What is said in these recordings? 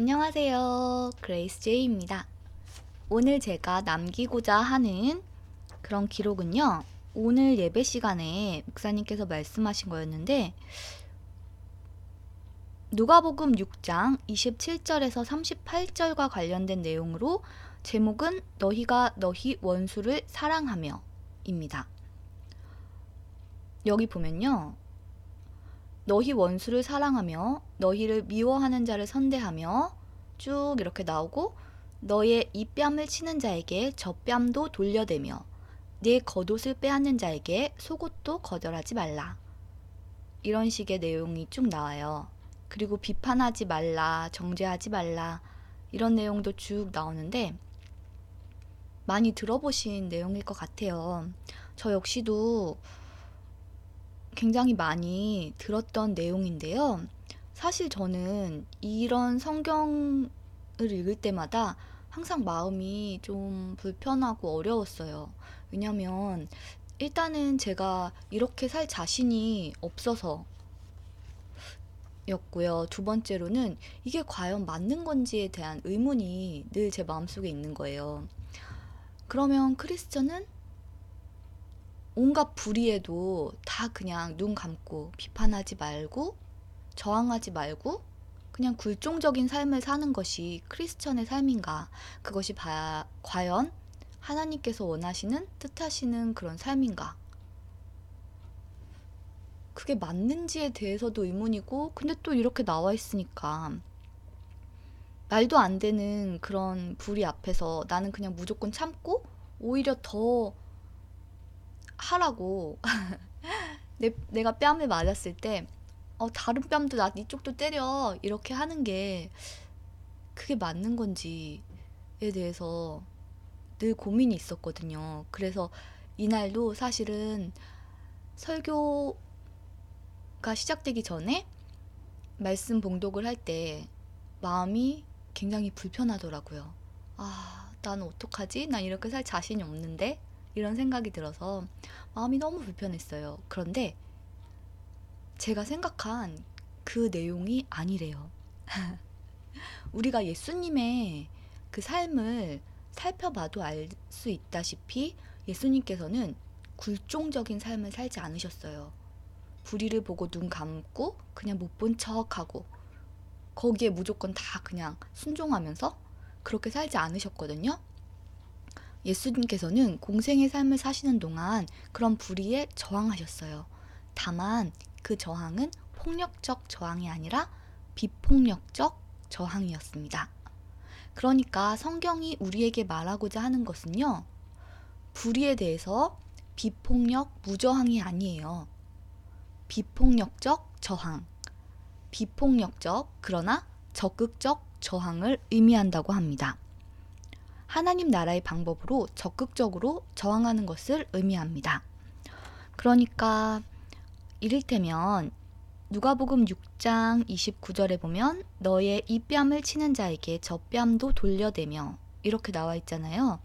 안녕하세요. 그레이스 제이입니다. 오늘 제가 남기고자 하는 그런 기록은요. 오늘 예배 시간에 목사님께서 말씀하신 거였는데 누가복음 6장 27절에서 38절과 관련된 내용으로 제목은 너희가 너희 원수를 사랑하며 입니다. 여기 보면요. 너희 원수를 사랑하며 너희를 미워하는 자를 선대하며 쭉 이렇게 나오고 너의 이 뺨을 치는 자에게 저 뺨도 돌려대며 내 겉옷을 빼앗는 자에게 속옷도 거절하지 말라. 이런 식의 내용이 쭉 나와요. 그리고 비판하지 말라, 정죄하지 말라 이런 내용도 쭉 나오는데 많이 들어보신 내용일 것 같아요. 저 역시도 굉장히 많이 들었던 내용인데요. 사실 저는 이런 성경을 읽을 때마다 항상 마음이 좀 불편하고 어려웠어요. 왜냐면 일단은 제가 이렇게 살 자신이 없어서 였고요. 두 번째로는 이게 과연 맞는 건지에 대한 의문이 늘 제 마음속에 있는 거예요. 그러면 크리스천은 온갖 불의에도 다 그냥 눈 감고 비판하지 말고 저항하지 말고 그냥 굴종적인 삶을 사는 것이 크리스천의 삶인가? 그것이 과연 하나님께서 원하시는 뜻하시는 그런 삶인가? 그게 맞는지에 대해서도 의문이고 근데 또 이렇게 나와 있으니까 말도 안 되는 그런 불의 앞에서 나는 그냥 무조건 참고 오히려 더 하라고 내가 뺨을 맞았을 때 다른 뺨도 나 이쪽도 때려 이렇게 하는 게 그게 맞는 건지에 대해서 늘 고민이 있었거든요. 그래서 이날도 사실은 설교가 시작되기 전에 말씀 봉독을 할 때 마음이 굉장히 불편하더라고요. 난 어떡하지? 난 이렇게 살 자신이 없는데? 이런 생각이 들어서 마음이 너무 불편했어요. 그런데 제가 생각한 그 내용이 아니래요. 우리가 예수님의 그 삶을 살펴봐도 알 수 있다시피 예수님께서는 굴종적인 삶을 살지 않으셨어요. 불의를 보고 눈 감고 그냥 못 본 척하고 거기에 무조건 다 그냥 순종하면서 그렇게 살지 않으셨거든요. 예수님께서는 공생의 삶을 사시는 동안 그런 불의에 저항하셨어요. 다만 그 저항은 폭력적 저항이 아니라 비폭력적 저항이었습니다. 그러니까 성경이 우리에게 말하고자 하는 것은요. 불의에 대해서 비폭력, 무저항이 아니에요. 비폭력적 저항, 비폭력적 그러나 적극적 저항을 의미한다고 합니다. 하나님 나라의 방법으로 적극적으로 저항하는 것을 의미합니다. 그러니까 이를테면 누가복음 6장 29절에 보면 너의 이 뺨을 치는 자에게 저 뺨도 돌려대며 이렇게 나와 있잖아요.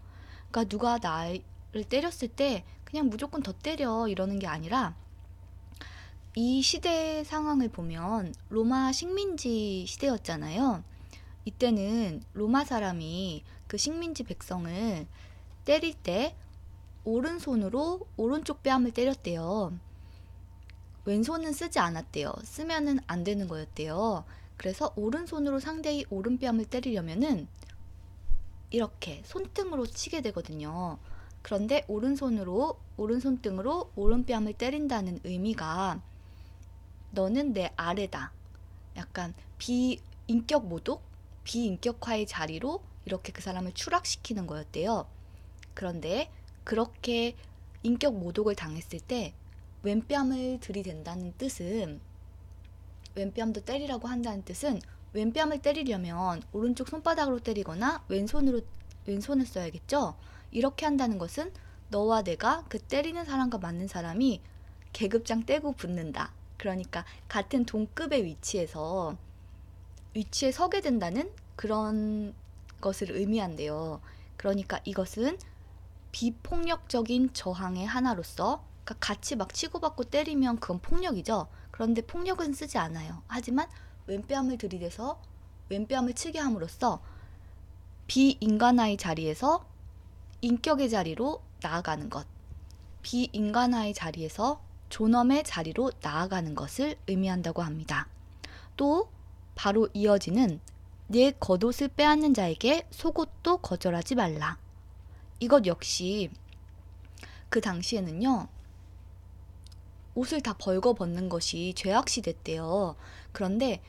그러니까 누가 나를 때렸을 때 그냥 무조건 더 때려 이러는 게 아니라 이 시대의 상황을 보면 로마 식민지 시대였잖아요. 이때는 로마 사람이 그 식민지 백성을 때릴 때 오른손으로 오른쪽 뺨을 때렸대요. 왼손은 쓰지 않았대요. 쓰면은 안 되는 거였대요. 그래서 오른손으로 상대의 오른뺨을 때리려면은 이렇게 손등으로 치게 되거든요. 그런데 오른손등으로 오른뺨을 때린다는 의미가 너는 내 아래다. 약간 비인격 모독, 비인격화의 자리로 이렇게 그 사람을 추락시키는 거였대요. 그런데 그렇게 인격 모독을 당했을 때 왼뺨을 들이댄다는 뜻은 왼뺨도 때리라고 한다는 뜻은 왼뺨을 때리려면 오른쪽 손바닥으로 때리거나 왼손을 써야겠죠. 이렇게 한다는 것은 너와 내가 그 때리는 사람과 맞는 사람이 계급장 떼고 붙는다. 그러니까 같은 동급의 위치에 서게 된다는 그런 것을 의미한대요. 그러니까 이것은 비폭력적인 저항의 하나로서 그러니까 같이 막 치고받고 때리면 그건 폭력이죠. 그런데 폭력은 쓰지 않아요. 하지만 왼뺨을 들이대서 왼뺨을 치게 함으로써 비인간화의 자리에서 인격의 자리로 나아가는 것, 비인간화의 자리에서 존엄의 자리로 나아가는 것을 의미한다고 합니다. 또 바로 이어지는 내 겉옷을 빼앗는 자에게 속옷도 거절하지 말라. 이것 역시 그 당시에는요, 옷을 다 벌거벗는 것이 죄악시 됐대요. 그런데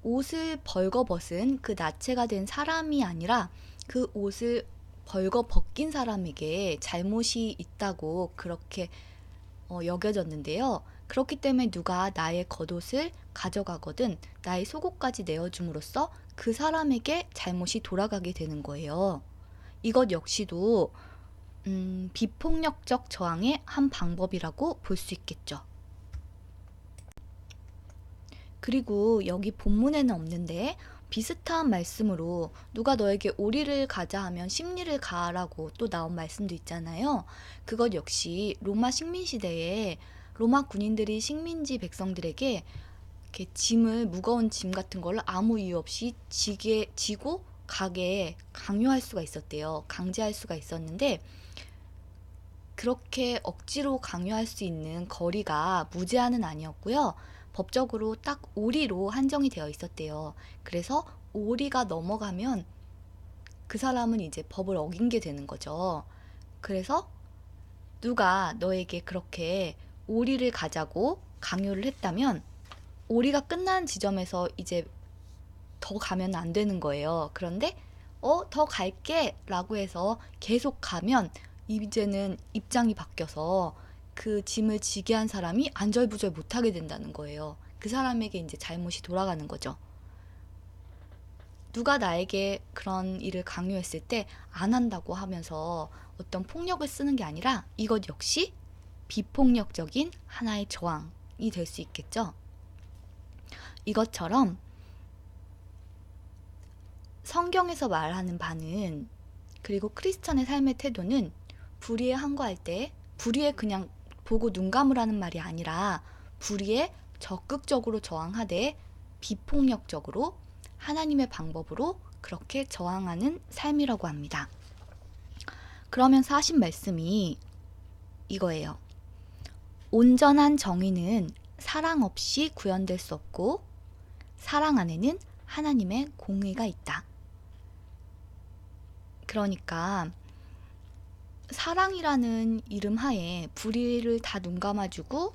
옷을 벌거벗은 그 나체가 된 사람이 아니라 그 옷을 벌거벗긴 사람에게 잘못이 있다고 그렇게 여겨졌는데요. 그렇기 때문에 누가 나의 겉옷을 가져가거든 나의 속옷까지 내어줌으로써 그 사람에게 잘못이 돌아가게 되는 거예요. 이것 역시도 비폭력적 저항의 한 방법이라고 볼 수 있겠죠. 그리고 여기 본문에는 없는데 비슷한 말씀으로 누가 너에게 오리를 가자 하면 십리를 가라고 또 나온 말씀도 있잖아요. 그것 역시 로마 식민시대에 로마 군인들이 식민지 백성들에게 이렇게 짐을, 무거운 짐 같은 걸 아무 이유 없이 지고 가게 강요할 수가 있었대요. 강제할 수가 있었는데 그렇게 억지로 강요할 수 있는 거리가 무제한은 아니었고요. 법적으로 딱 오리로 한정이 되어 있었대요. 그래서 오리가 넘어가면 그 사람은 이제 법을 어긴 게 되는 거죠. 그래서 누가 너에게 그렇게 오리를 가자고 강요를 했다면 오리가 끝난 지점에서 이제 더 가면 안 되는 거예요. 그런데 더 갈게 라고 해서 계속 가면 이제는 입장이 바뀌어서 그 짐을 지게 한 사람이 안절부절 못하게 된다는 거예요. 그 사람에게 이제 잘못이 돌아가는 거죠. 누가 나에게 그런 일을 강요했을 때 안 한다고 하면서 어떤 폭력을 쓰는 게 아니라 이것 역시 비폭력적인 하나의 저항이 될 수 있겠죠. 이것처럼 성경에서 말하는 바는, 그리고 크리스천의 삶의 태도는 불의에 항거할 때 불의에 그냥 보고 눈 감으라는 말이 아니라 불의에 적극적으로 저항하되 비폭력적으로 하나님의 방법으로 그렇게 저항하는 삶이라고 합니다. 그러면서 하신 말씀이 이거예요. 온전한 정의는 사랑 없이 구현될 수 없고 사랑 안에는 하나님의 공의가 있다. 그러니까 사랑이라는 이름 하에 불의를 다 눈 감아주고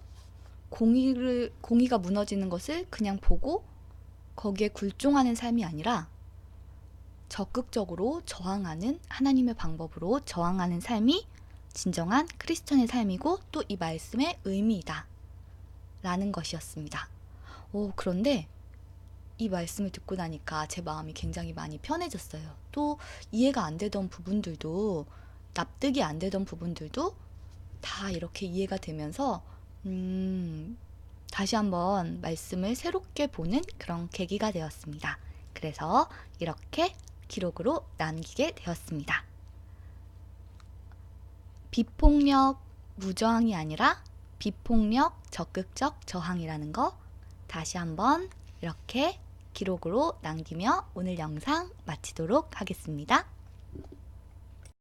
공의가 무너지는 것을 그냥 보고 거기에 굴종하는 삶이 아니라 적극적으로 저항하는, 하나님의 방법으로 저항하는 삶이 진정한 크리스천의 삶이고 또 이 말씀의 의미이다 라는 것이었습니다. 그런데 이 말씀을 듣고 나니까 제 마음이 굉장히 많이 편해졌어요. 또 이해가 안 되던 부분들도, 납득이 안 되던 부분들도 다 이렇게 이해가 되면서 다시 한번 말씀을 새롭게 보는 그런 계기가 되었습니다. 그래서 이렇게 기록으로 남기게 되었습니다. 비폭력 무저항이 아니라 비폭력 적극적 저항이라는 거 다시 한번 이렇게 기록으로 남기며 오늘 영상 마치도록 하겠습니다.